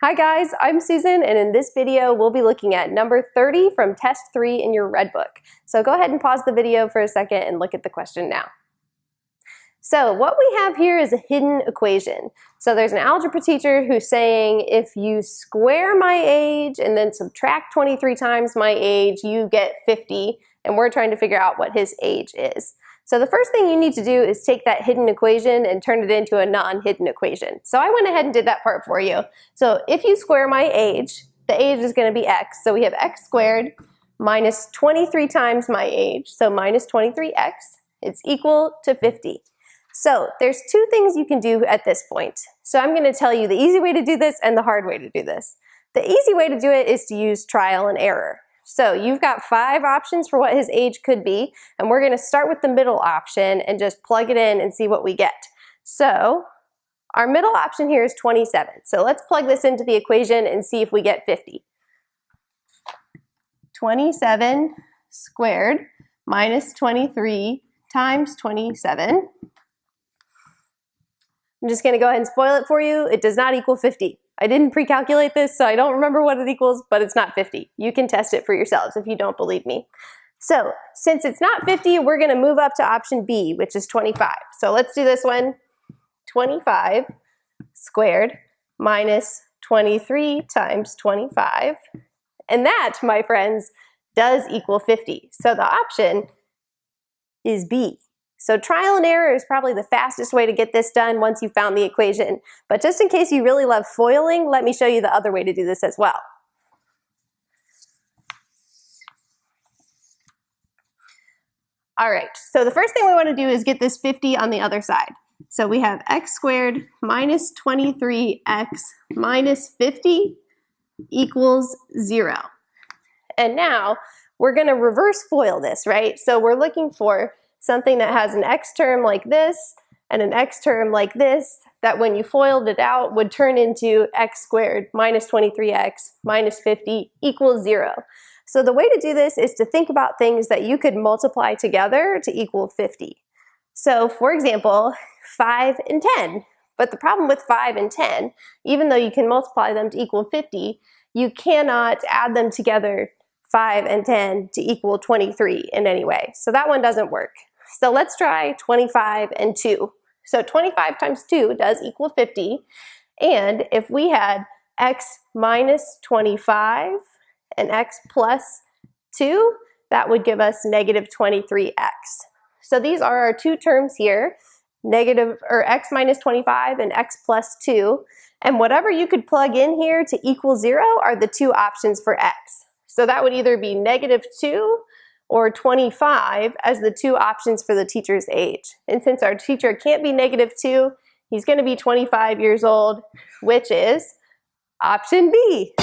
Hi guys, I'm Susan, and in this video we'll be looking at number 30 from test 3 in your red book. So go ahead and pause the video for a second and look at the question now. So what we have here is a hidden equation. So there's an algebra teacher who's saying if you square my age and then subtract 23 times my age, you get 50, and we're trying to figure out what his age is. So the first thing you need to do is take that hidden equation and turn it into a non-hidden equation. So I went ahead and did that part for you. So if you square my age, the age is going to be x. So we have x squared minus 23 times my age, so minus 23x. It's equal to 50. So there's two things you can do at this point. So I'm going to tell you the easy way to do this and the hard way to do this. The easy way to do it is to use trial and error. So you've got 5 options for what his age could be, and we're going to start with the middle option and just plug it in and see what we get. So our middle option here is 27. So let's plug this into the equation and see if we get 50. 27 squared minus 23 times 27. I'm just going to go ahead and spoil it for you. It does not equal 50. I didn't pre-calculate this, so I don't remember what it equals, but it's not 50. You can test it for yourselves if you don't believe me. So since it's not 50, we're going to move up to option B, which is 25. So let's do this one. 25 squared minus 23 times 25. And that, my friends, does equal 50. So the option is B. So trial and error is probably the fastest way to get this done once you've found the equation. But just in case you really love foiling, let me show you the other way to do this as well. All right, so the first thing we want to do is get this 50 on the other side. So we have x squared minus 23x minus 50 equals 0. And now we're going to reverse FOIL this, right? So we're looking for something that has an x term like this and an x term like this, that when you FOILed it out would turn into x squared minus 23x minus 50 equals 0. So the way to do this is to think about things that you could multiply together to equal 50. So for example, 5 and 10. But the problem with 5 and 10, even though you can multiply them to equal 50, you cannot add them together 5 and 10 to equal 23 in any way. So that one doesn't work. So let's try 25 and 2. So 25 times 2 does equal 50. And if we had x minus 25 and x plus 2, that would give us negative 23x. So these are our two terms here, x minus 25 and x plus 2. And whatever you could plug in here to equal 0 are the two options for x. So that would either be negative 2 or 25 as the two options for the teacher's age. And since our teacher can't be negative 2, he's going to be 25 years old, which is option B.